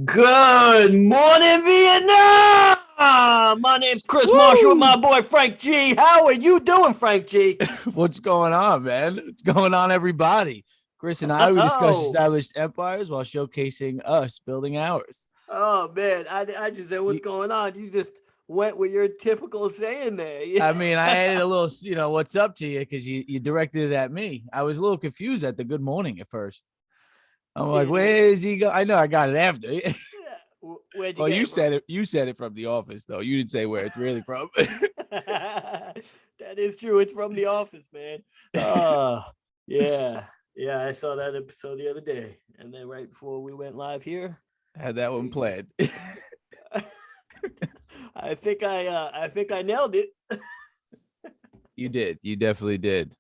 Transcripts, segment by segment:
Good morning, Vietnam. My name's Chris Marshall with my Woo! boy Frank G. How are you doing, Frank G? What's going on, man? What's going on, everybody? Chris and I, we discuss Oh, established empires while showcasing us building ours. oh man, I just said, what's You, going on? You just went with your typical saying there. I mean, I added a little, what's up to you because you directed it at me. I was a little confused at the good morning at first. I'm like, Did where is he go? I know I got it after. where'd you Well, get you it from? said it. You said it from the office, though. You didn't say where it's really from. That is true. It's from The Office, man. Oh, yeah, yeah. I saw that episode the other day, and then right before we went live here, Had that one figured. planned. I think I nailed it. You did. You definitely did.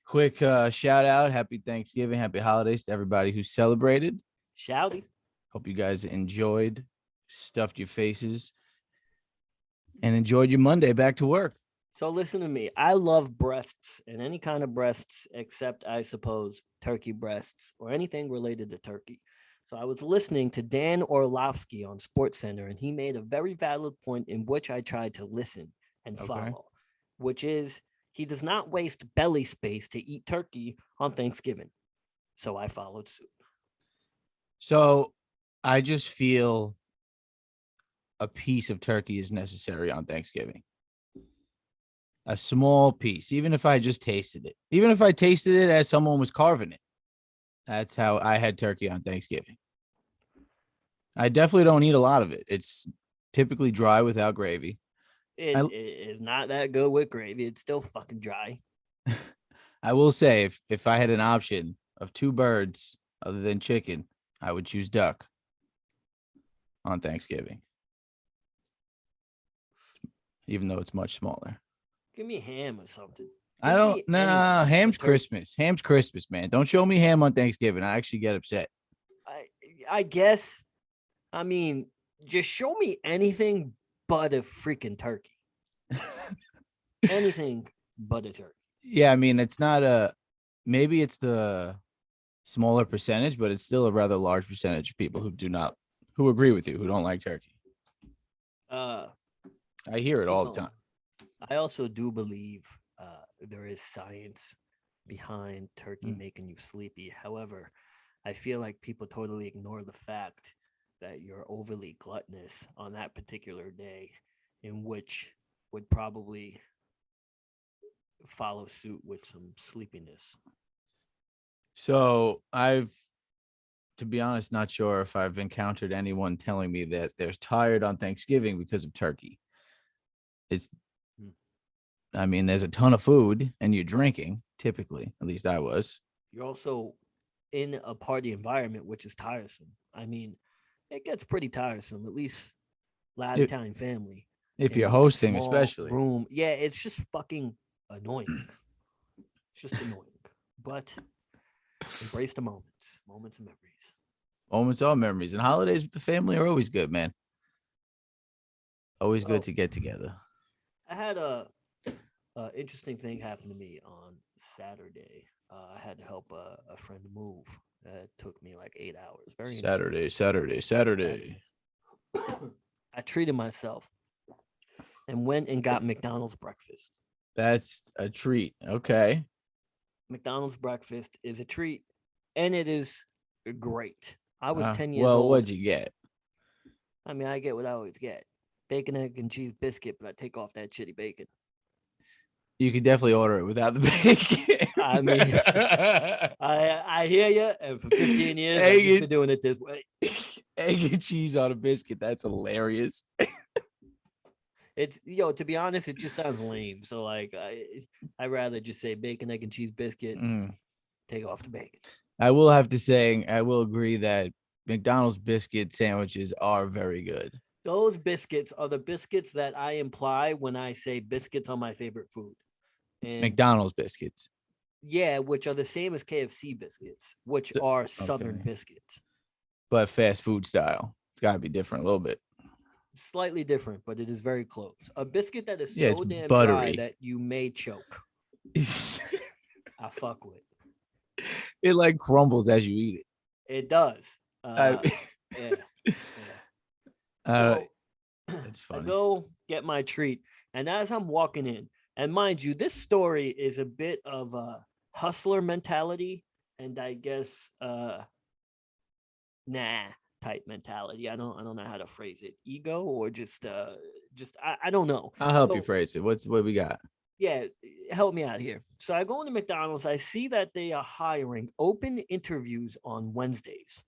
Quick shout out. Happy Thanksgiving. Happy holidays to everybody who celebrated. Shouty. Hope you guys enjoyed, stuffed your faces, and enjoyed your Monday back to work. So listen to me. I love breasts and any kind of breasts except I suppose turkey breasts or anything related to turkey. So I was listening to Dan Orlovsky on SportsCenter, and he made a very valid point in which I tried to listen and Okay. follow, which is he does not waste belly space to eat turkey on Thanksgiving. So I followed suit. So I just feel a piece of turkey is necessary on Thanksgiving. A small piece, even if I just tasted it, even if I tasted it as someone was carving it. That's how I had turkey on Thanksgiving. I definitely don't eat a lot of it. It's typically dry without gravy. It I is not that good with gravy. It's still fucking dry. I will say if I had an option of two birds other than chicken, I would choose duck on Thanksgiving, even though it's much smaller. Give me ham or something. I Give don't me nah, anything ham's but turkey. Christmas. Ham's Christmas, man. Don't show me ham on Thanksgiving. I actually get upset. I I guess. I mean, just show me anything but a freaking turkey. Anything but a turkey. Yeah, I mean it's not a maybe it's the smaller percentage, but it's still a rather large percentage of people who agree with you, who don't like turkey. Uh, I hear it all the listen, time. I also do believe there is science behind turkey Mm. making you sleepy. However, I feel like people totally ignore the fact that you're overly gluttonous on that particular day, in which would probably follow suit with some sleepiness. So I've to be honest, not sure if I've encountered anyone telling me that they're tired on Thanksgiving because of turkey. It's, Hmm. I mean, there's a ton of food and you're drinking, typically, at least I was. You're also in a party environment, which is tiresome. I mean, it gets pretty tiresome, at least a lot of If, Italian family if in you're a hosting, small especially. room. Yeah, it's just fucking annoying. It's just annoying. But embrace the moments, moments and memories. Moments are memories. And holidays with the family are always good, man. Always good So to get together. I had a interesting thing happen to me on Saturday. I had to help a friend move. It took me like 8 hours. Very interesting. Saturday, Saturday, Saturday. Saturday. I treated myself and went and got McDonald's breakfast. That's a treat. Okay. McDonald's breakfast is a treat and it is great. I was 10 years Well, old. what'd you get? I mean, I get what I always get bacon, egg, and cheese biscuit, but I take off that shitty bacon. You could definitely order it without the bacon. I mean, I hear you. And for 15 years, I've just egg, been doing it this way. egg and cheese on a biscuit. That's hilarious. It's, to be honest, it just sounds lame. So, like, I'd rather just say bacon, egg, and cheese biscuit, Mm. take off the bacon. I will have to say, I will agree that McDonald's biscuit sandwiches are very good. Those biscuits are the biscuits that I imply when I say biscuits are my favorite food. And McDonald's biscuits. yeah, which are the same as KFC biscuits, which So, are Southern okay. biscuits. But fast food style. It's got to be different a little bit. Slightly different, but it is very close. A biscuit that is Yeah, it's so damn dry buttery. that you may choke. I fuck with. It like crumbles as you eat It does. it. Yeah, yeah. uh, So it's I funny. go get my treat, and as I'm walking in, and mind you, this story is a bit of a hustler mentality, and I guess nah type mentality. I don't know how to phrase it. Ego or just I don't know. I'll help you So phrase it. What we got? yeah, help me out here. So I go into McDonald's. I see that they are hiring open interviews on Wednesdays.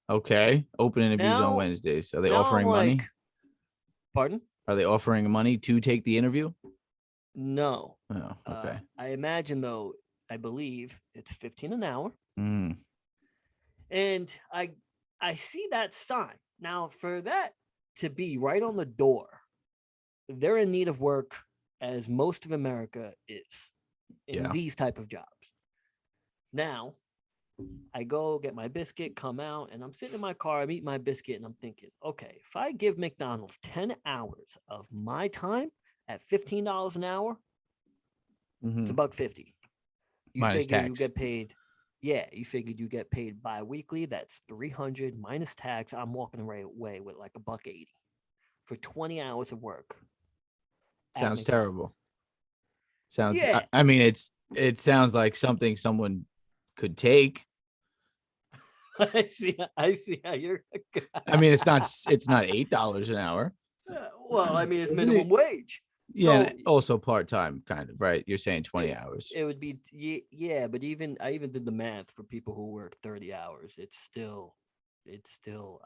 Okay. Open interviews on Now, Wednesdays. Are they now I'm offering money? like, pardon? Are they offering money to take the interview? No. Oh, okay. I imagine though, I believe it's 15 an hour. Mm, And I see that sign. Now, for that to be right on the door, they're in need of work as most of America is in yeah. these type of jobs. Now, I go get my biscuit, come out, and I'm sitting in my car. I'm eating my biscuit, and I'm thinking, okay, if I give McDonald's 10 hours of my time at $15 an hour, it's Hmm. a buck 50. You Minus figure you tax. get paid. Yeah, you figured you get paid bi-weekly. That's 300 minus tax. I'm walking away with like a buck 80 for 20 hours of work at Sounds McDonald's. terrible. Sounds. Yeah, I mean, it sounds like something someone could take. I see how you're. I mean, it's not $8 an hour, Well, I mean, it's isn't minimum it? wage. Yeah, So and also part time, kind of, right? You're saying it, 20 hours. it would be yeah, but even I even did the math for people who work 30 hours. It's still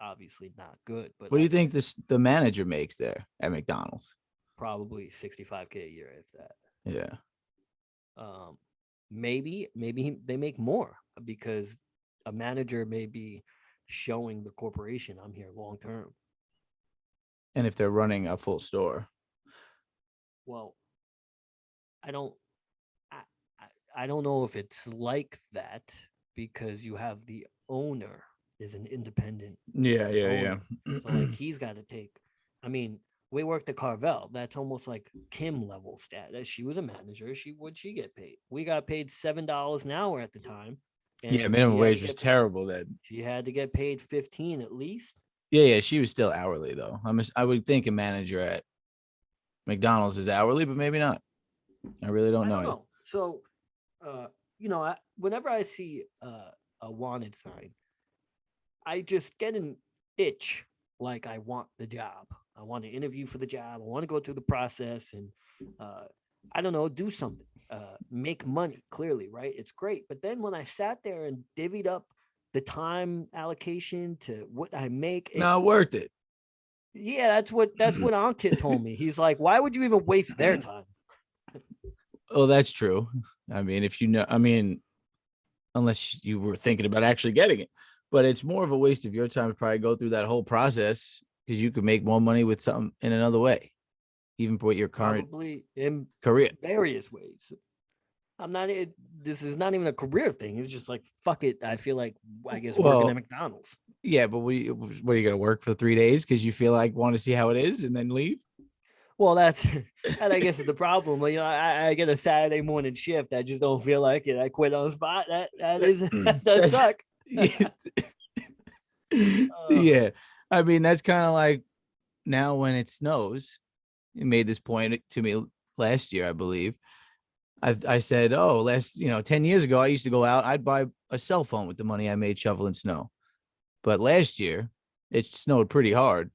obviously not good, but What do you like think the manager makes there at McDonald's? probably 65K a year if that. Yeah, Um, maybe they make more because a manager may be showing the corporation I'm here long term. and if they're running a full store, Well, I don't I, I don't know if it's like that because you have the owner is an independent yeah, yeah, owner. So yeah. like he's got to take I mean, we worked at Carvel. That's almost like Kim level status. She was a manager. She get paid? We got paid $7 an hour at the time, Yeah, and minimum wage was terrible then. she had to get paid 15 at least. Yeah, yeah, she was still hourly though. I would think a manager at McDonald's is hourly, but maybe not. I really don't I know don't it. know. So, uh, whenever I see a wanted sign, I just get an itch like I want the job. I want to interview for the job. I want to go through the process and uh, I don't know, do something, make money. Clearly, right? It's great. But then when I sat there and divvied up the time allocation to what I make, Not worth it. yeah, that's what Ankit told me. He's like, why would you even waste their time? Oh, that's true. I mean, if you know, I mean, unless you were thinking about actually getting it, but it's more of a waste of your time to probably go through that whole process because you could make more money with something in another way, even for your current Probably in career. various ways. I'm not. This is not even a career thing. It's just like fuck it. I feel like I guess working at Well, McDonald's. yeah, but what are you gonna work for 3 days because you feel like want to see how it is and then leave? Well, that's that. I guess is the problem. I get a Saturday morning shift. I just don't feel like it. I quit on the spot. That is that does That's suck. uh, yeah. I mean, that's kind of like now when it snows. You made this point to me last year, I believe. I said, oh, 10 years ago, I used to go out, I'd buy a cell phone with the money I made shoveling snow. But last year, it snowed pretty hard.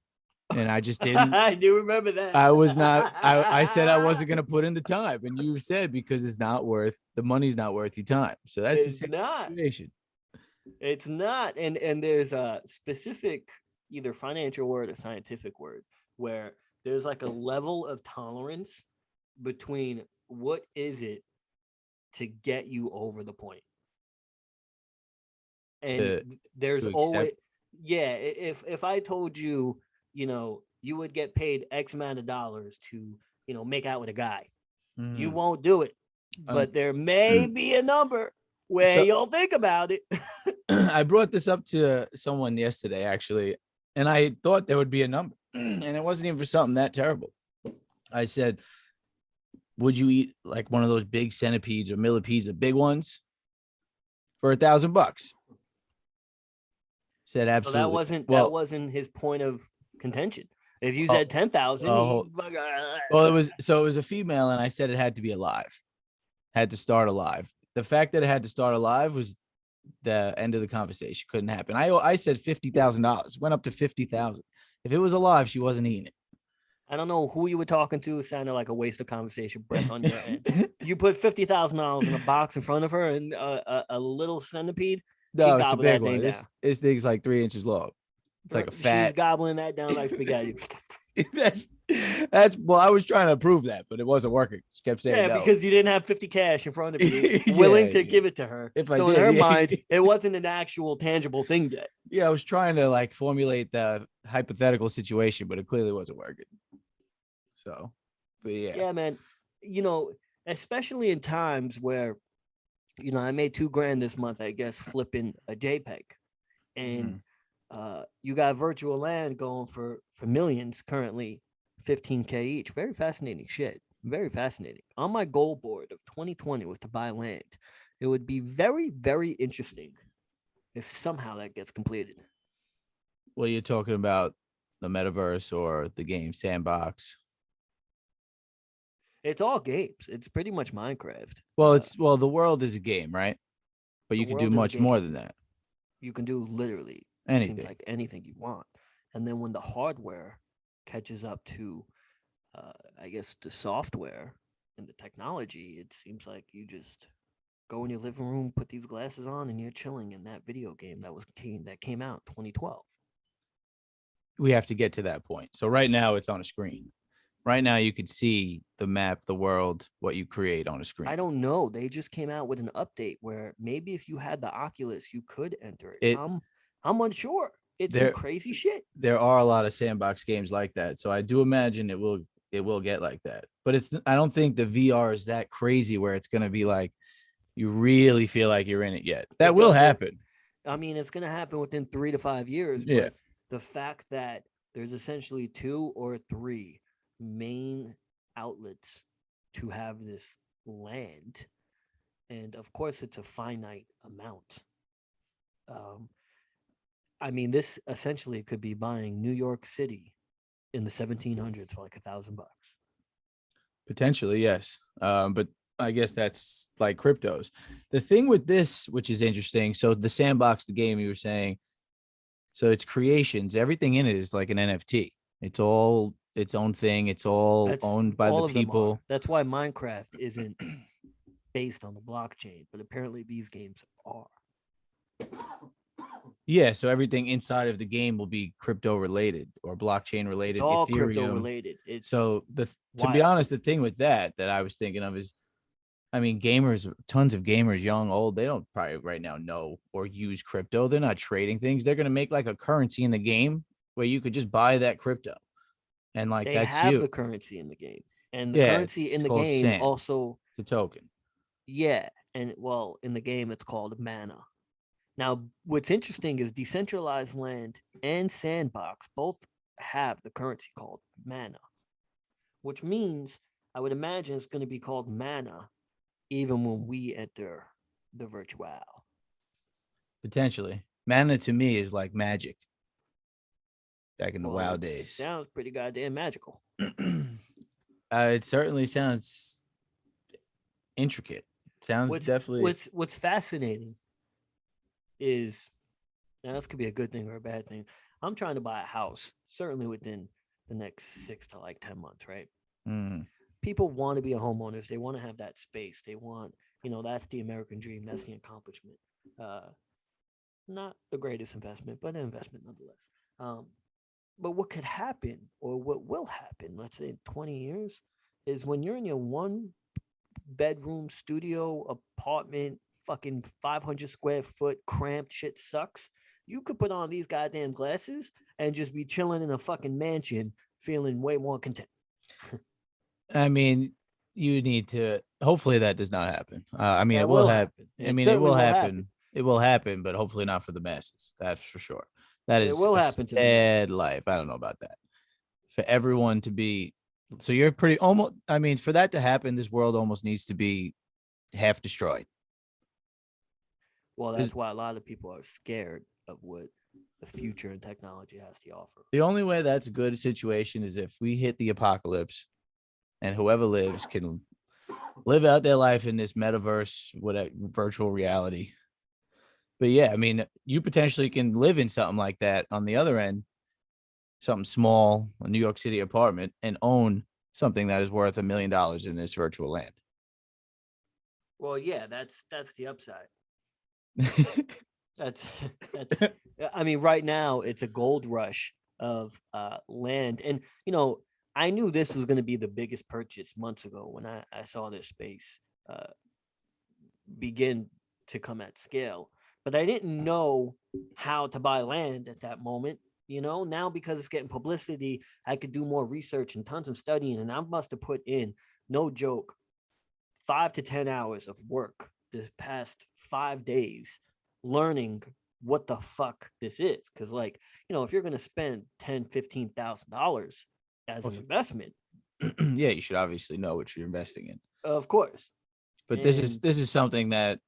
And I just didn't, I do remember that. I was not, I said I wasn't going to put in the time. And you said because the money's not worth your time. So that's the It's same not. situation. It's not. And there's a specific either financial word or scientific word where there's like a level of tolerance between what is it to get you over the point. And to there's to accept. always yeah, if I told you, you would get paid X amount of dollars to, make out with a guy, you Mm. won't do it. Um, But there may be a number where so you'll think about it. I brought this up to someone yesterday, actually, and I thought there would be a number, and it wasn't even for something that terrible. I said, would you eat like one of those big centipedes or millipedes, the big ones, for $1,000? Said So that absolutely. wasn't that Well, wasn't his point of contention. If you oh, said 10,000, oh, he well, it was a female, and I said it had to be alive, had to start alive. The fact that it had to start alive was the end of the conversation. Couldn't happen. I said $50,000. Went up to 50,000. If it was alive, she wasn't eating I don't know who you were talking to. It sounded like a waste of conversation breath on your end. it. You put $50,000 in a box in front of her and a little centipede. She's No, it's a gobbling big that thing one. down. This thing's like 3 inches long. It's like a She's fat. gobbling that down like spaghetti. that's well, I was trying to prove that, but it wasn't working. She kept saying Yeah, no. because you didn't have 50 cash in front of you, willing Yeah, to yeah. give it to her. If I So in her did, mind, it wasn't an actual tangible thing yet. yeah, I was trying to like formulate the hypothetical situation, but it clearly wasn't working. So, but yeah. Yeah, man. You know, especially in times where, I made 2 grand this month, I guess, flipping a JPEG. And Mhm. you got virtual land going for millions currently, 15K each. Very fascinating shit. Very fascinating. On my goal board of 2020 was to buy land. It would be very, very interesting if somehow that gets completed. Well, you're talking about the metaverse or the game Sandbox. It's all games. It's pretty much Minecraft. Well, the world is a game, right? But The you could do world is a much more game. than that. You can do literally seems Anything. like anything you want. And then when the hardware catches up to, I guess, the software and the technology, it seems like you just go in your living room, put these glasses on, and you're chilling in that video game that came out 2012. We have to get to that point. So right now it's on a screen. Right now you could see the map, the world, what you create on a I screen. don't know. They just came out with an update where maybe if you had the Oculus, you could enter it. It I'm unsure. It's some there crazy shit. there are a lot of sandbox games like that. So I do imagine it will get like that. But I don't think the VR is that crazy where it's going to be like you really feel like you're in it yet. That It will doesn't. happen. I mean, it's going to happen within 3 to 5 years, Yeah. but the fact that there's essentially 2 or 3 main outlets to have this land, and of course, it's a finite amount. Um, I mean, this essentially could be buying New York City in the 1700s for like $1,000. Potentially, yes. But I guess that's like cryptos. The thing with this, which is interesting, so the sandbox, the game you were saying, so it's creations. Everything in it is like an NFT. It's all its own thing. It's all That's owned by the all of them are. people. That's why Minecraft isn't based on the blockchain, but apparently these games are. Yeah, so everything inside of the game will be crypto related or blockchain It's related, all crypto Ethereum. related. It's So to be wild. honest, the thing with that I was thinking of is, I mean, gamers, tons of gamers, young, old, they don't probably right now know or use crypto. They're not trading things. They're gonna make like a currency in the game where you could just buy that crypto, and like They that's have you. the currency in the game. And the Yeah, currency in it's the called game Sand. also, It's a token. yeah. And well, in the game, it's called mana. Now, what's interesting is decentralized land and Sandbox both have the currency called mana, which means I would imagine it's going to be called mana even when we enter the virtual. Potentially. Mana to me is like magic back in the Well, WoW it days. sounds pretty goddamn magical. It certainly sounds intricate. Sounds What's definitely. what's fascinating is now this could be a good thing or a bad thing. I'm trying to buy a house, certainly within the next 6 to like 10 months, right? Mm, People want to be a homeowners. They want to have that space. They want, that's the American dream. That's the accomplishment. Uh, Not the greatest investment, but an investment nonetheless. Um, but what could happen, or what will happen, let's say in 20 years, is when you're in your one bedroom studio apartment, fucking 500 square foot cramped shit sucks. You could put on these goddamn glasses and just be chilling in a fucking mansion, feeling way more content. I mean, you need to. Hopefully, that does not happen. I mean, it That will will happen. happen. I It mean, it certainly will will happen. happen. It will happen, but hopefully not for the masses. That's for sure. That It is will a happen to the sad masses. life. I don't know about that. For everyone to be, so you're pretty almost. I mean, for that to happen, this world almost needs to be half destroyed. Well, Is that's why a lot of people are scared of what the future and technology has to offer. The only way that's a good situation is if we hit the apocalypse and whoever lives can live out their life in this metaverse, whatever virtual reality. But yeah, I mean, you potentially can live in something like that on the other end, something small, a New York City apartment, and own something that is worth $1 million in this virtual land. Well, yeah, that's the upside. That's that's. I mean, right now it's a gold rush of land, and I knew this was going to be the biggest purchase months ago when I saw this space uh, begin to come at scale, but I didn't know how to buy land at that moment. Now because it's getting publicity, I could do more research and tons of studying, and I must have put in, no joke, 5 to 10 hours of work this past 5 days learning what the fuck this is. Because, like, if you're gonna spend $10,000-$15,000 as Well, an investment, yeah, you should obviously know what you're investing in. of course. But this is And this is something that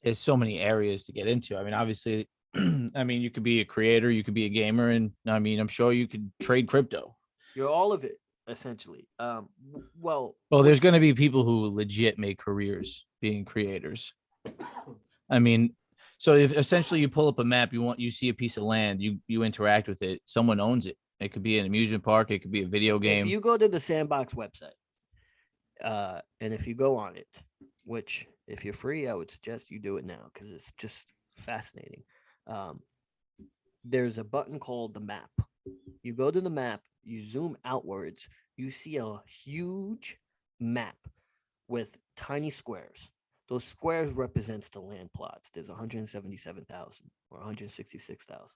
is so many areas to get into. I mean, obviously, I mean, you could be a creator, you could be a gamer, and I mean, I'm sure you could trade crypto. you're all of it, essentially. Well, Well, there's going to what's be people who legit make careers being creators. I mean, so if essentially you pull up a map, you see a piece of land, you interact with it, someone owns it. It could be an amusement park, it could be a video if game. you go to the Sandbox website, and if you go on it, which if you're free, I would suggest you do it now because it's just fascinating. Um, there's a button called the map. You go to the map, you zoom outwards, you see a huge map with tiny squares. Those squares represents the land plots. There's 177,000 or 166,000.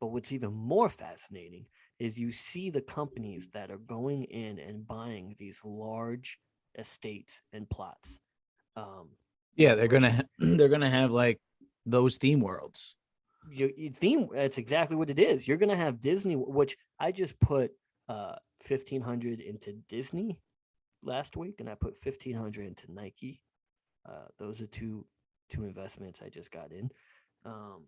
But what's even more fascinating is you see the companies that are going in and buying these large estates and plots. Um, Yeah, which they're gonna have like those theme worlds. you theme, that's exactly what it is. You're gonna have Disney, which I just put 1,500 into Disney last week, and I put 1,500 into Nike. Those are two investments I just got in. Um,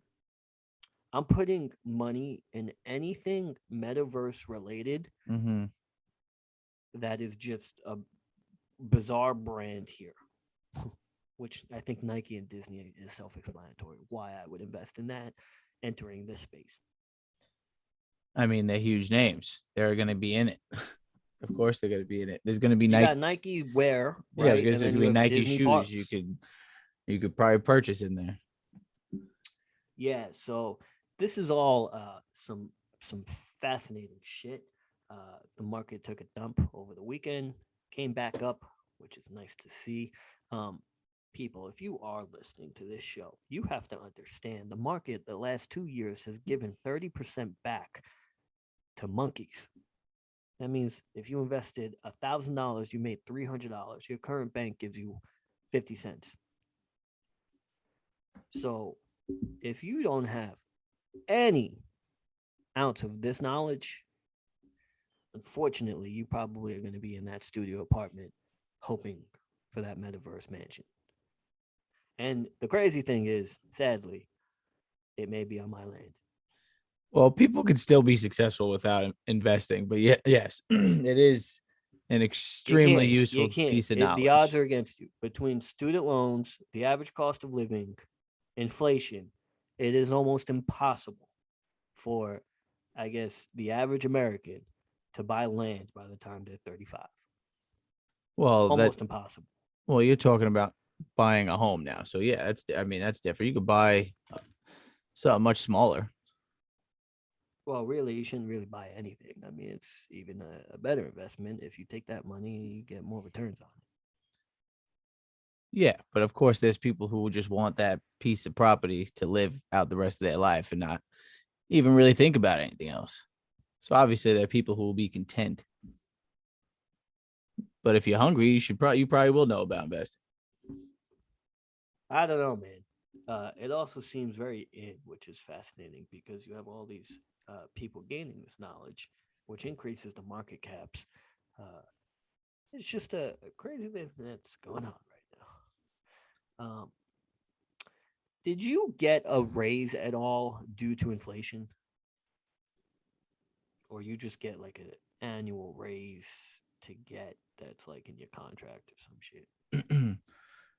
I'm putting money in anything metaverse related Mm-hmm. that is just a bizarre brand here, which I think Nike and Disney is self-explanatory. Why I would invest in that, entering this space. I mean, they're huge names. They're gonna be in it. Of course, they're gonna be in it. There's gonna be You got Nike. Nike wear, Yeah, I was right, gonna and say there's then gonna you be have Nike Disney shoes. parks. You could probably purchase in there. Yeah, so this is all some fascinating shit. The market took a dump over the weekend, came back up, which is nice to see. Um, People, if you are listening to this show, you have to understand the market the last 2 years has given 30% back to monkeys. That means if you invested $1,000, you made $300. Your current bank gives you 50 cents. So if you don't have any ounce of this knowledge, unfortunately, you probably are going to be in that studio apartment hoping for that metaverse mansion. And the crazy thing is, sadly, it may be on my land. Well, people could still be successful without investing, but yeah, yes, it is an You extremely can't. You useful can't. piece of The odds knowledge. are against you. Between student loans, the average cost of living, inflation, it is almost impossible for, I guess, the average American to buy land by the time they're 35. Well, that Almost impossible. well, you're talking about buying a home now, so yeah, I mean that's different. You could buy something much smaller. Well, really, you shouldn't really buy anything. I mean, it's even a better investment if you take that money, you get more returns on it. Yeah, but of course, there's people who just want that piece of property to live out the rest of their life and not even really think about anything else. So obviously, there are people who will be content. But if you're hungry, you probably will know about investing. I don't know, man. It also seems very in, which is fascinating because you have all these people gaining this knowledge, which increases the market caps. It's just a crazy thing that's going on right now. Did you get a raise at all due to inflation, or you just get like an annual raise to get that's like in your contract or some shit?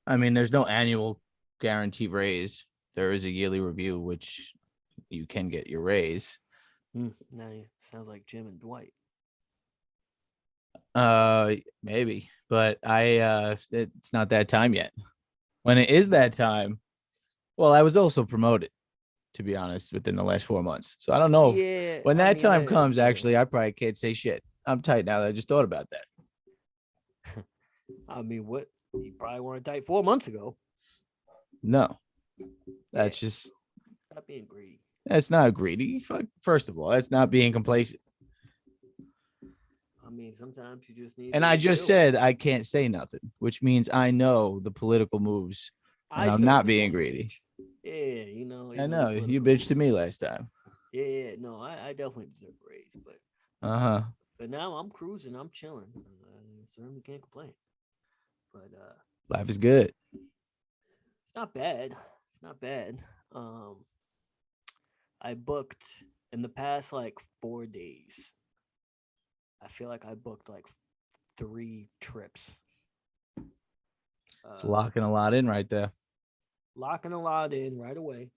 I mean, there's no annual guaranteed raise. There is a yearly review, which you can get your raise. Now sounds like Jim and Dwight. Maybe, but it's not that time yet. When it is that time, well, I was also promoted, to be honest, within the last 4 months. So I don't know if Yeah, when I that mean, time comes, yeah. actually, I probably can't say shit. I'm tight now that I just thought about that. I mean, what you probably weren't tight 4 months ago. No, Yeah, that's just stop being greedy. that's not greedy. First of all, that's not being complacent. I mean, sometimes you just need And I to just chill. said I can't say nothing, which means I know the political moves and I I'm not certainly being don't greedy. bitch. Yeah, I the know you political bitched to moves. me last time. Yeah, no, I definitely deserve a raise, Uh huh. but now I'm cruising, I'm chilling. I certainly can't complain. But Life is good. it's not bad. It's not bad. Um, I booked in the past like 4 days. I feel like I booked like 3 trips. It's Uh, locking a lot in right there. locking a lot in right away.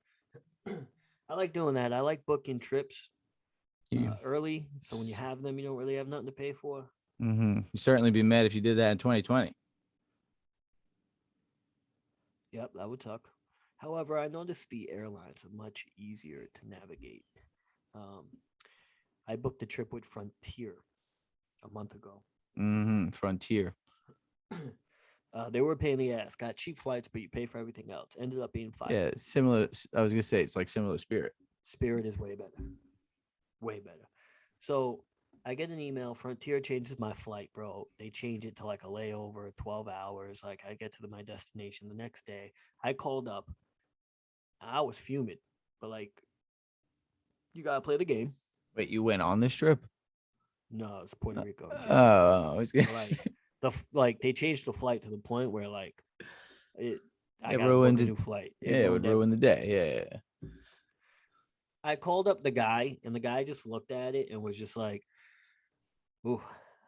I like doing that. I like booking trips You, early, so when you have them, you don't really have nothing to pay for. you certainly be mad if you did that in 2020. Yep, that would suck. However, I noticed the airlines are much easier to navigate. Um, I booked a trip with Frontier a month ago. Frontier. They were a pain in the ass. Got cheap flights, but you pay for everything else. Ended up being Yeah, 550. similar. I was gonna say it's like similar spirit. Spirit is way better. Way better. So I get an email. Frontier changes my flight, bro. They change it to like a layover, 12 hours. Like I get to my destination the next day. I called up. I was fuming, but like, you gotta play the game. Wait, you went on this trip? No, it's Puerto Rico in January. Oh, I was gonna But say like like they changed the flight to the point where like it I it gotta book ruins a it. new flight. It Yeah, it would ruined ruin the everything. day. Yeah. I called up the guy and the guy just looked at it and was just like, "Ooh,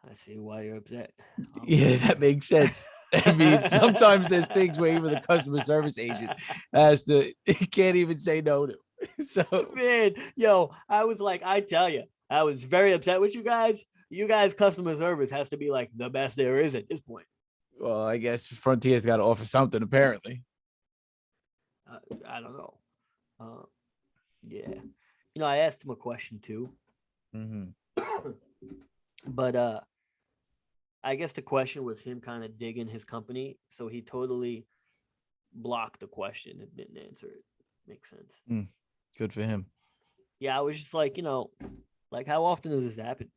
I see why you're upset. I'll Yeah, take that care." makes sense. I mean, sometimes there's things where even the customer service agent has to can't even say no to. So, Man, yo, I was like, I tell you, I was very upset with you guys. You guys, customer service has to be like the best there is at this point. well, I guess Frontier's got to offer something apparently. I don't know. Uh, yeah, I asked him a question too, Mm-hmm. but I guess the question was him kind of digging his company, so he totally blocked the question and didn't answer it. Makes sense. Good for him. Yeah, I was just like, like how often does this happen?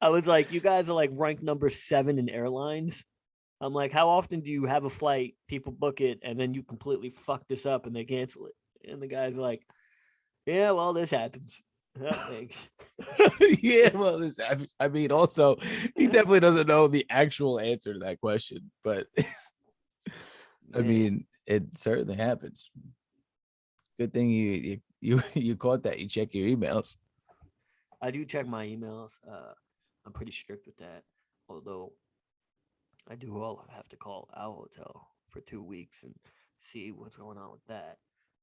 I was like, you guys are like ranked number 7 in airlines. I'm like, how often do you have a flight, people book it, and then you completely fuck this up and they cancel it? And the guy's like, yeah, well, this happens. Thanks. Yeah, well, this I mean, also he definitely doesn't know the actual answer to that question, but I Man, mean, it certainly happens. Good thing you caught that. You check your emails. I do check my emails. I'm pretty strict with that. Although I do all have to call our hotel for 2 weeks and see what's going on with that.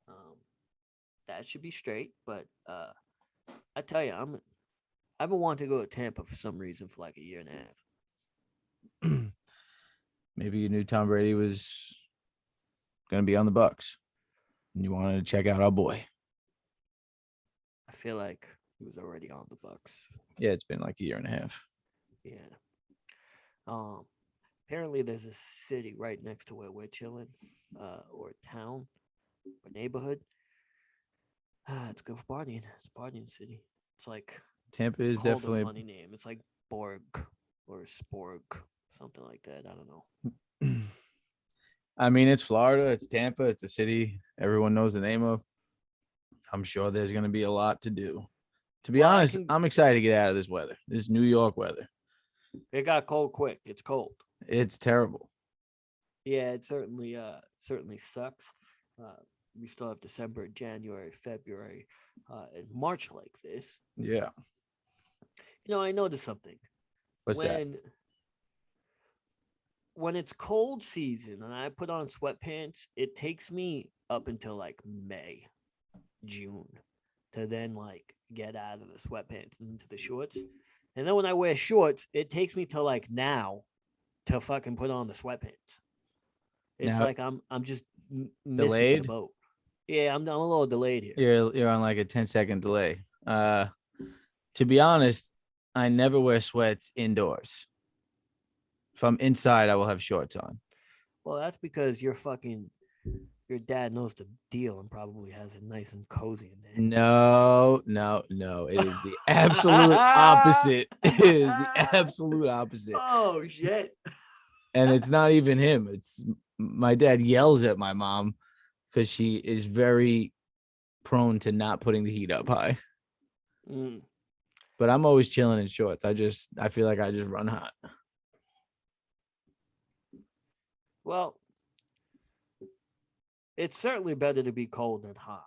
Um, that should be straight. But I tell you, I've been wanting to go to Tampa for some reason for like a year and a half. Maybe you knew Tom Brady was going to be on the Bucks, and you wanted to check out our boy. I feel like he was already on the Bucks. Yeah, it's been like a year and a half. Yeah. Um. Apparently, there's a city right next to where we're chilling, or town or neighborhood. It's good for partying. It's a partying city. It's like Tampa it's is called a definitely. funny name. It's like Borg or Sporg, something like that. I don't know. I mean, it's Florida. It's Tampa. It's a city everyone knows the name of. I'm sure there's going to be a lot to do. To be Well, I honest, can. I'm excited to get out of this weather. This New York weather. It got cold quick. It's cold. It's terrible. Yeah, it certainly sucks. Uh, we still have December, January, February, and March like this. Yeah. I noticed something What's that? when it's cold season and I put on sweatpants. It takes me up until like May, June to then like get out of the sweatpants and into the shorts. And then when I wear shorts, it takes me till like now to fucking put on the sweatpants. It's Now like I'm just missing the delayed. boat. Yeah, I'm a little delayed here. You're on like a 10-second delay. To be honest, I never wear sweats indoors. If I'm inside, I will have shorts on. Well, that's because your dad knows the deal and probably has it nice and cozy in there. No, no, no. It is the absolute opposite. It is the absolute opposite. Oh shit. And it's not even him. It's my dad yells at my mom because she is very prone to not putting the heat up high. Mm. But I'm always chilling in shorts. I feel like I just run hot. Well, it's certainly better to be cold than hot.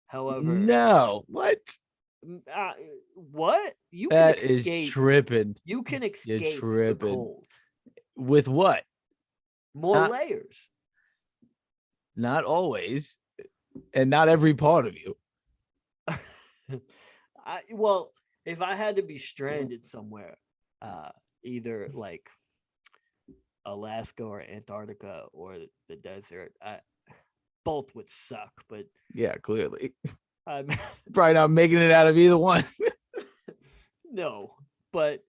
However, No, what? what you can That is escape? tripping. You can You're escape the tripping. cold. With what? More Not, layers. not always, and not every part of you. Well, if I had to be stranded somewhere, uh, either like Alaska or Antarctica or the desert, both would suck. But Yeah, clearly. I'm Probably not making it out of either one. no, but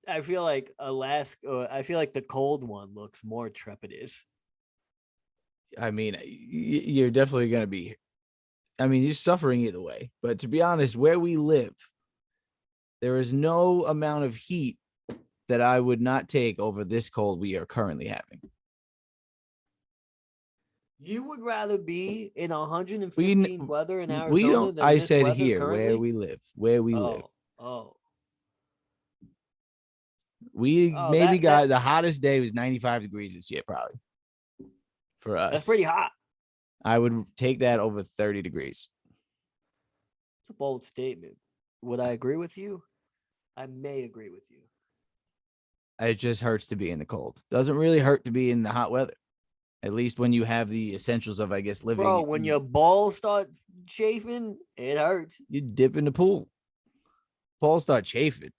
I feel like Alaska. I feel like the cold one looks more trepidous. I mean, you're definitely going to be, I mean, you're suffering either way. But to be honest, where we live, there is no amount of heat that I would not take over this cold we are currently having. You would rather be in We 115 weather in we Arizona don't. than I this said weather here where currently? we live, where we live. Oh, oh, We oh. maybe That got the hottest day was 95 degrees this year, probably for that's us. pretty hot. I would take that over 30 degrees. It's a bold statement. Would I agree with you? I may agree with you. It just hurts to be in the cold. Doesn't really hurt to be in the hot weather. At least when you have the essentials of, I guess, Bro, living. when your balls start chafing, it hurts. You dip in the pool. Balls start chafing.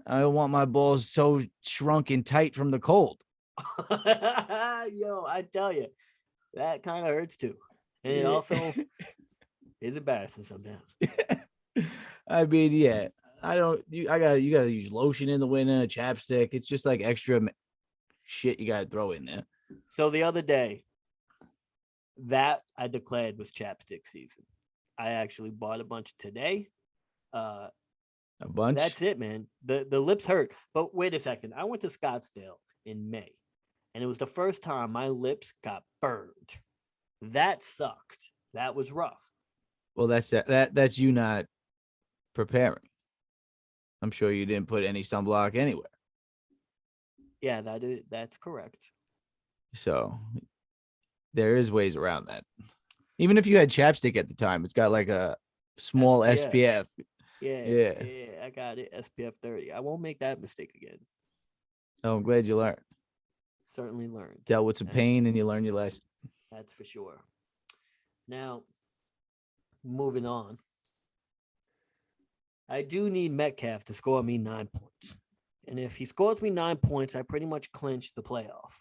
I don't want my balls so shrunk and tight from the cold. Yo, I tell you, that kind of hurts too. And it also is embarrassing sometimes. I mean, yeah. I don't. You gotta use lotion in the winter, chapstick. It's just like extra shit you gotta throw in there. So the other day, that I declared was chapstick season. I actually bought a bunch today. Uh, A bunch. that's it, man. The lips hurt. But wait a second. I went to Scottsdale in May, and it was the first time my lips got burned. That sucked. That was rough. Well, that's you not preparing. I'm sure you didn't put any sunblock anywhere. Yeah, that's correct. So there is ways around that. Even if you had chapstick at the time, it's got like a small SPF. SPF. Yeah, Yeah. yeah, I got it. SPF 30. I won't make that mistake again. Oh, I'm glad you learned. Certainly learned. Dealt with some pain and you learned your lesson. That's for sure. Now, moving on. I do need Metcalf to score me 9 points. And if he scores me 9 points, I pretty much clinch the playoff.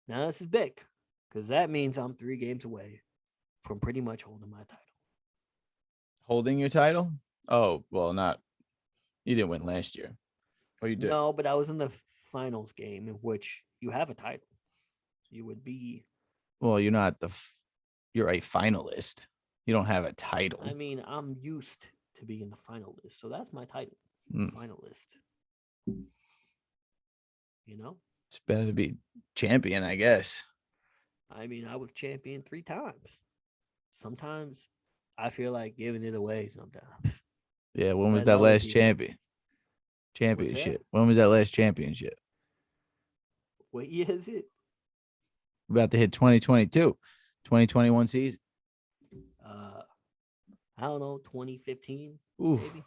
Now, this is big because that means I'm 3 games away from pretty much holding my title. Holding your title? Oh, well, not. You didn't win last year. Or you did? No, but I was in the finals game in which you have a title. You would be. Well, you're not you're a finalist. You don't have a title. I mean, I'm used to being the finalist, so that's my title, finalist. You know, it's better to be champion, I guess. I mean, I was champion 3 times. Sometimes I feel like giving it away. Sometimes. Yeah, when was Let that other last people- championship? When was that last championship? What year is it? About to hit 2022, 2021 season. Uh, I don't know, 2015 Ooh, maybe.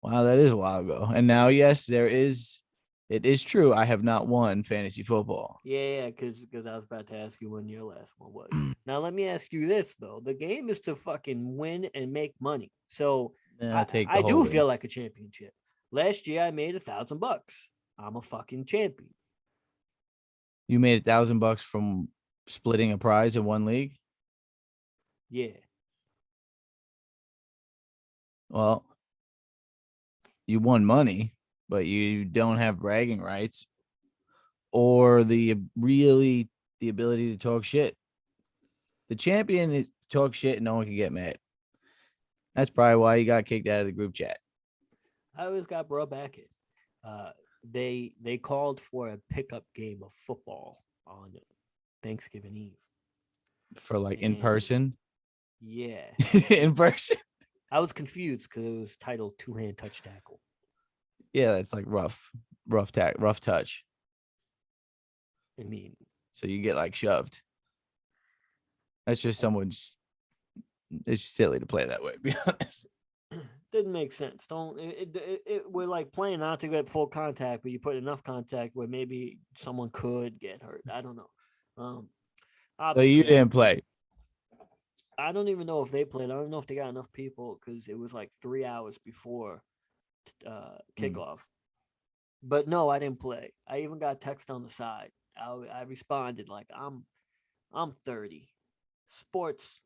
wow, that is a while ago. And now, yes, it is true. I have not won fantasy football. Yeah, because I was about to ask you when your last one was. Now let me ask you this though: the game is to fucking win and make money. So I'll I take the I whole do win. feel like a championship. Last year I made $1,000. I'm a fucking champion. You made $1,000 from splitting a prize in one league. Yeah, Well, you won money, but you don't have bragging rights or the ability to talk shit. The champion is talk shit and no one can get mad. That's probably why you got kicked out of the group chat I always got brought back in. Uh, they called for a pickup game of football on Thanksgiving Eve, for like in and person. yeah, In person. I was confused because it was titled two hand touch tackle. Yeah, that's like rough touch. I mean, So you get like shoved. That's just someone's. It's silly to play that way. To be honest. didn't make sense. Don't we're like playing not to get full contact, but you put enough contact where maybe someone could get hurt. I don't know. Um, So you Obviously, I didn't didn't play. play. I don't even know if they played. I don't know if they got enough people because it was like 3 hours before Mm. kickoff. But no, I didn't play. I even got text on the side. I responded like I'm 30. Sports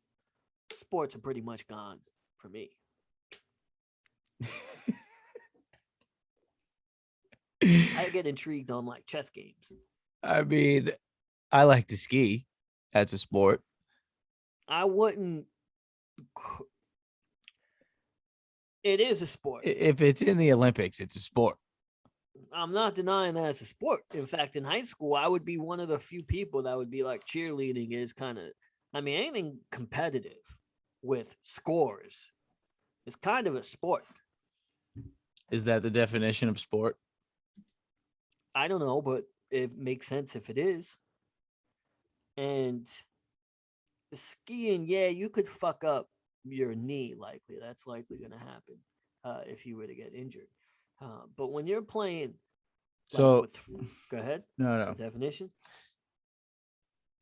sports are pretty much gone for me. I get intrigued on like chess games. I mean, I like to ski. That's a sport. I wouldn't. It is a sport. If it's in the Olympics, it's a sport. I'm not denying that it's a sport. In fact, in high school, I would be one of the few people that would be like cheerleading is kind of, I mean, anything competitive with scores is kind of a sport. Is that the definition of sport? I don't know, but it makes sense if it is. And skiing, yeah, you could fuck up your knee likely. That's likely going to happen if you were to get injured. But when you're playing like So with, go ahead, no, the no. definition.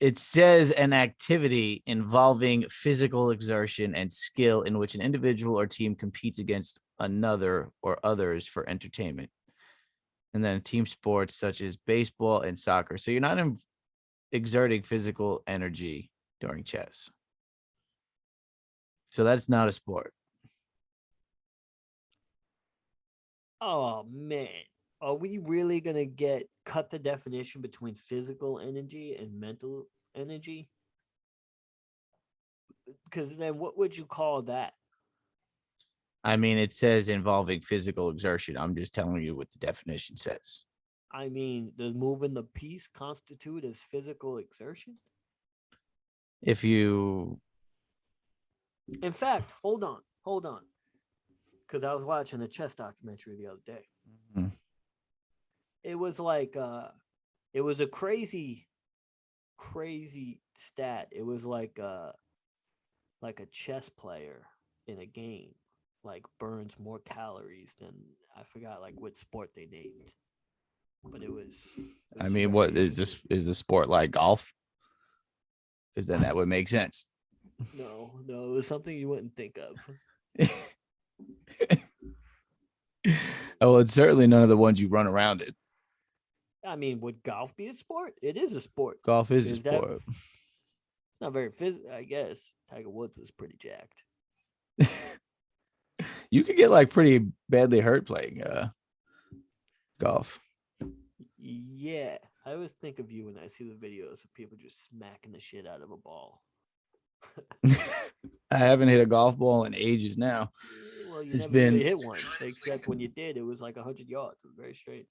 It says an activity involving physical exertion and skill in which an individual or team competes against another or others for entertainment. And then team sports such as baseball and soccer. So you're not exerting physical energy during chess. So that's not a sport. Oh man, are we really gonna get cut the definition between physical energy and mental energy? Because then what would you call that? I mean, it says involving physical exertion. I'm just telling you what the definition says. I mean, does moving the piece constitute as physical exertion? If you, In fact, hold on, because I was watching a chess documentary the other day. mm, It was like it was a crazy stat. It was like a chess player in a game like burns more calories than I forgot like what sport they named, but it I was mean, very what is interesting. this? Is the sport like golf? Because then that would make sense. No, no, it was something you wouldn't think of. Oh, it's certainly none of the ones you run around in. I mean, would golf be a sport? It is a sport Golf is a because that sport. it's not very physical. I guess Tiger Woods was pretty jacked. You could get like pretty badly hurt playing golf. Yeah, I always think of you when I see the videos of people just smacking the shit out of a ball. I haven't hit a golf ball in ages now. Well, you It's never really been hit one, except when you did, it was like 100 yards. It was very straight.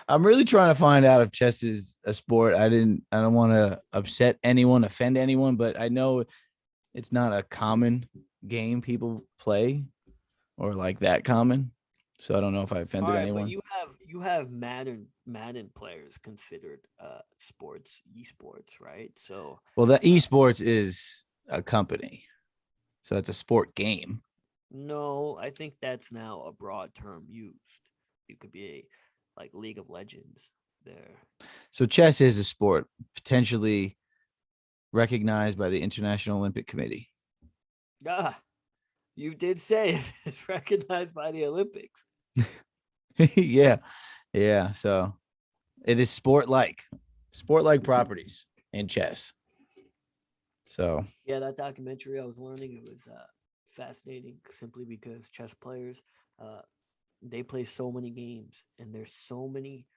I'm really trying to find out if chess is a sport. I don't want to upset anyone, offend anyone, but I know it's not a common game people play or like that common. So I don't know if I All offended right, but anyone. you have Madden players considered sports, esports, right? So Well, the uh, esports is a company, so it's a sport game. no, I think that's now a broad term used. You could be like League of Legends there. So chess is a sport potentially recognized by the International Olympic Committee. Ah, you did say it's recognized by the Olympics. Yeah. Yeah. So it is sport like properties in chess. So Yeah, that documentary I was learning it was fascinating simply because chess players uh, they play so many games and there's so many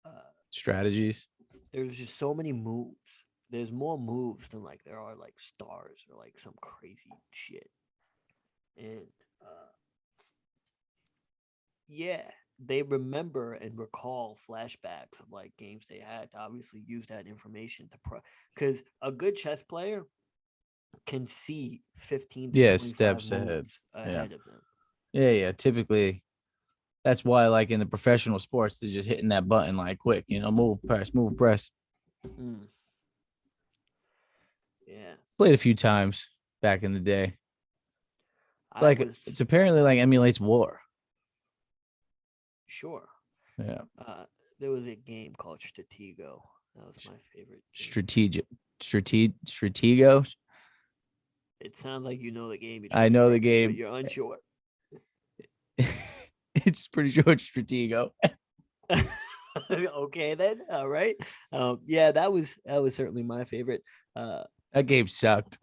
uh, strategies. there's just so many moves. There's more moves than like there are like stars or like some crazy shit. And uh, yeah, they remember and recall flashbacks of like games they had to obviously use that information to because a good chess player can see 15 to Yeah, 25 steps ahead. moves Yeah. ahead of them. Yeah, yeah. Typically that's why like in the professional sports, they're just hitting that button like quick, move, press, move, press. Mm, yeah, Played a few times back in the day. It's I like was it's apparently like emulates war. sure. Yeah. Uh, there was a game called Stratego. That was my favorite game. Strategic Stratego. It sounds like you know the game. You're I trying to know the correct me, but game. you're unsure. It's pretty sure it's Stratego. Okay, then. All right. Yeah, that was certainly my favorite. Uh, That game sucked.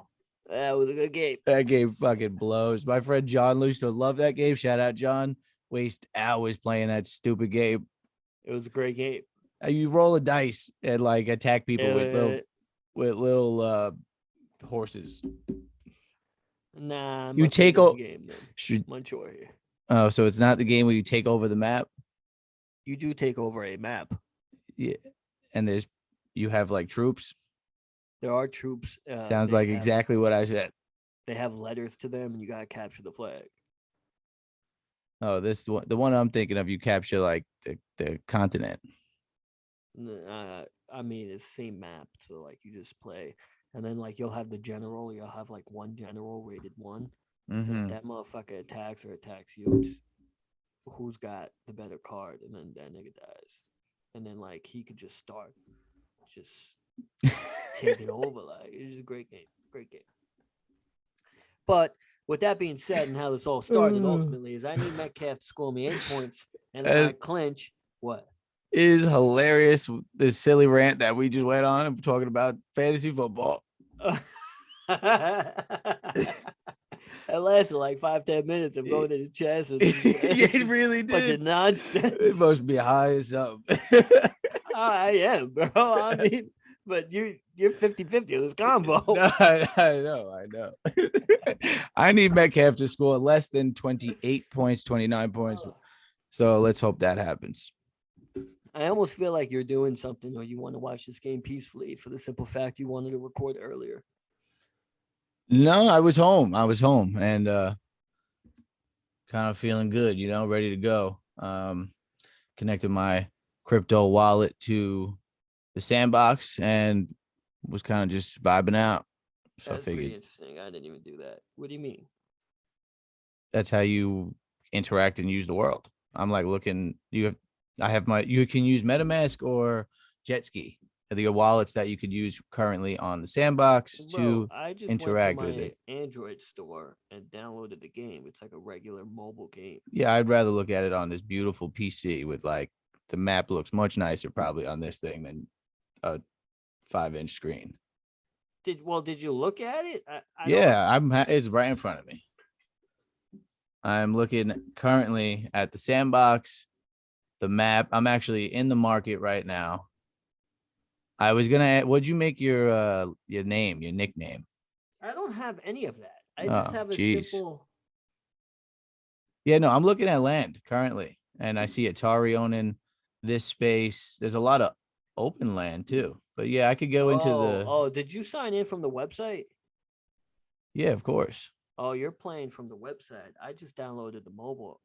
that was a good game. That game fucking blows. My friend John used to love that game. Shout out John. Waste hours playing that stupid game. It was a great game. You roll a dice and like attack people with little Uh, with little horses. nah, I'm You not thinking take of the o- game then. should I'm unsure here. Oh, so it's not the game where you take over the map. You do take over a map. Yeah, and you have like troops. There are troops. Sounds like exactly what I said. They have letters to them, and you gotta capture the flag. Oh, the one I'm thinking of. You capture like the continent. I mean, it's same map, so like you just play, and then like you'll have the general. You'll have like one general rated one, and if Mm-hmm. that motherfucker attacks you, it's who's got the better card, and then that nigga dies, and then like he could just start, just take it over. Like it's just a great game. But with that being said, and how this all started ultimately is I need Metcalf to score me 8 points, and then I It clinch. What? is hilarious. This silly rant that we just went on. I'm talking about fantasy football. That lasted like 5-10 minutes of going to the chess and Yeah, it just really a bunch of did. nonsense. It must be high as up. I am, bro. I mean, but you're 50-50 of this combo. No, I know, I know. I need Metcalf to score less than 28 points, 29 points. So let's hope that happens. I almost feel like you're doing something or you want to watch this game peacefully for the simple fact you wanted to record earlier. No, I was home. I was home and kind of feeling good, ready to go. Connected my crypto wallet to the Sandbox and was kind of just vibing out. So I That's pretty figured interesting. I didn't even do that. What do you mean? that's how you interact and use the world. I'm like looking, you can use MetaMask or Jet Ski. The wallets that you could use currently on the Sandbox Bro, to I just went to interact with my it. Android store and downloaded the game. It's like a regular mobile game. Yeah, I'd rather look at it on this beautiful PC with like the map looks much nicer probably on this thing than a 5-inch screen. Did you look at it? I don't. Yeah, it's right in front of me. I'm looking currently at the Sandbox, the map. I'm actually in the market right now. I was gonna. What'd you make your name, your nickname? I don't have any of that. I just Oh, have a geez. simple. Yeah, no, I'm looking at land currently, and I see Atari owning this space. There's a lot of open land too, but yeah, I could go into the. Oh, did you sign in from the website? Yeah, of course. Oh, you're playing from the website. I just downloaded the mobile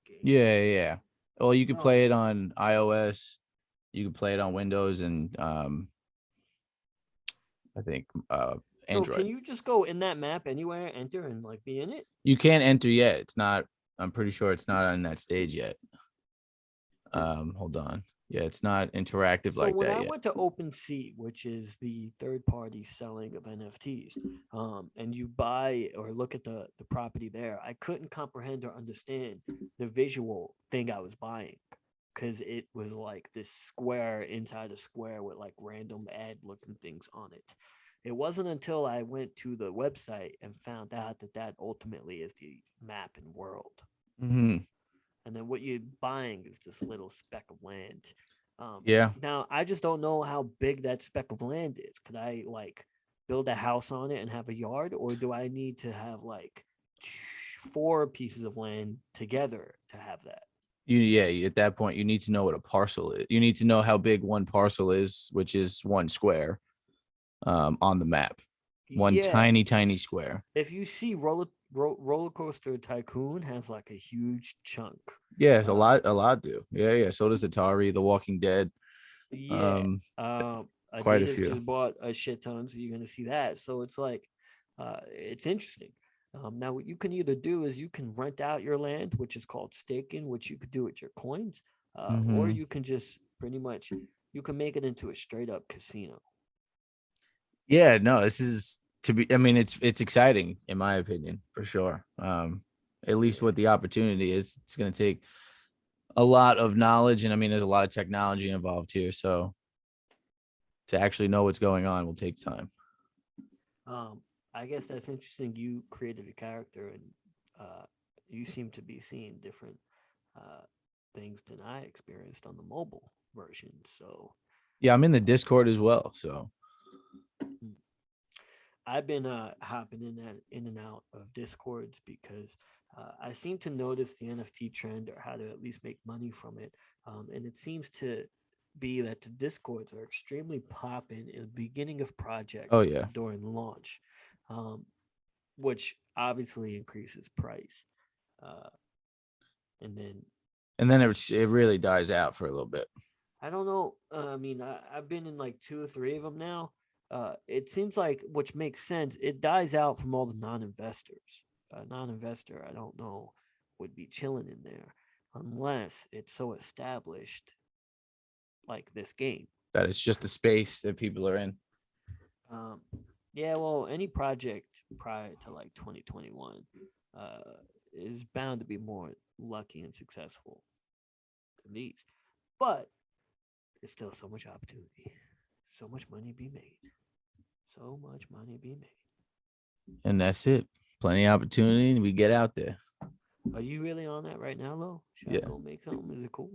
game. Yeah, yeah. Well, you could Oh, play it on iOS. You could play it on Windows and I think so can Android. you just go in that map anywhere, enter, and like be in it? You can't enter yet. It's not. I'm pretty sure it's not on that stage yet. Hold on. Yeah, it's not interactive So like when that I yet. went to OpenSea, which is the third party selling of NFTs, and you buy or look at the property there, I couldn't comprehend or understand the visual thing I was buying because it was like this square inside a square with like random ad looking things on it. It wasn't until I went to the website and found out that that ultimately is the map and world. Hmm. And then what you're buying is this little speck of land. Yeah, Now I just don't know how big that speck of land is. Could I like build a house on it and have a yard, or do I need to have like four pieces of land together to have that? at that point you need to know what a parcel is. You need to know how big one parcel is, which is one square on the map. One Yeah. tiny square. If you see roller coaster tycoon has like a huge chunk. Yeah, Uh, a lot do. Yeah. So does Atari, The Walking Dead. Yeah. Um, quite a Adidas few. just bought a shit ton, so you're gonna see that. So it's like, it's interesting. Now, what you can either do is you can rent out your land, which is called staking, which you could do with your coins, or Hmm. you can just pretty much you can make it into a straight up casino. Yeah, no, this is to be. I mean, it's exciting in my opinion for sure. At least Yeah. what the opportunity is, it's going to take a lot of knowledge, and I mean, there's a lot of technology involved here. So to actually know what's going on will take time. Um, I guess that's interesting. You created a character, and uh, you seem to be seeing different uh, things than I experienced on the mobile version. So Yeah, I'm in the Discord as well. So mm, I've been hopping in and out of discords because I seem to notice the NFT trend or how to at least make money from it, and it seems to be that the discords are extremely popping in the beginning of oh projects yeah, during launch, um, which obviously increases price, uh, and then and then once it really dies out for a little bit. I don't know. I mean, I've been in like two or three of them now. It seems like, which makes sense, it dies out from all the non-investors. A non-investor, I don't know, would be chilling in there unless it's so established like this game. That it's just the space that people are in. Um, yeah, well, any project prior to like 2021 uh, is bound to be more lucky and successful than these. But there's still so much opportunity, so much money to be made. So much money be made. And that's it. Plenty of opportunity, and we get out there. Are you really on that right now, though? Should I Yeah. go make something? Is it cool?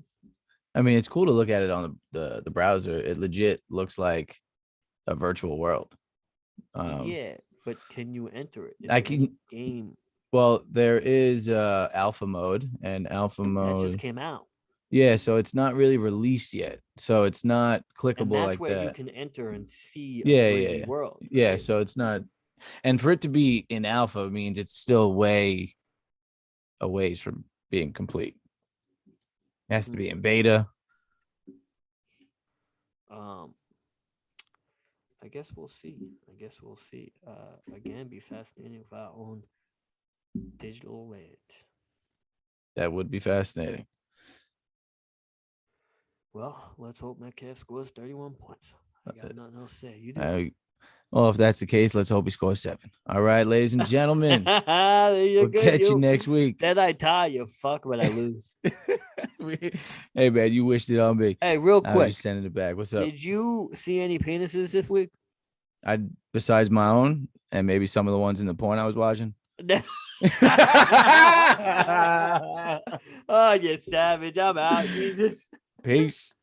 I mean, it's cool to look at it on the browser. It legit looks like a virtual world. Um, Yeah, but can you enter it? Is I there any can. game Well, there is alpha mode, and alpha that just mode. came out? Yeah, so it's not really released yet. So it's not And clickable that's like where you that. can enter and see a Yeah, 3D world, yeah. right? So it's not, and for it to be in alpha means it's still way a ways from being complete. It has to be Hmm. in beta. Um, I guess we'll see. I guess we'll see. Again, be fascinating if I own digital land. That would be fascinating. Well, let's hope Metcalf scores 31 points. I got nothing else to say. You do. Uh, well, if that's the case, let's hope he scores 7. All right, ladies and gentlemen, You're we'll good. catch you You next week. then I tie you. Fuck when I lose. Hey, man, you wished it on me. Hey, real I was just quick, sending it back. What's up? did you see any penises this week? I besides my own and maybe some of the ones in the porn I was watching. Oh, you savage! I'm out. Jesus. Peace.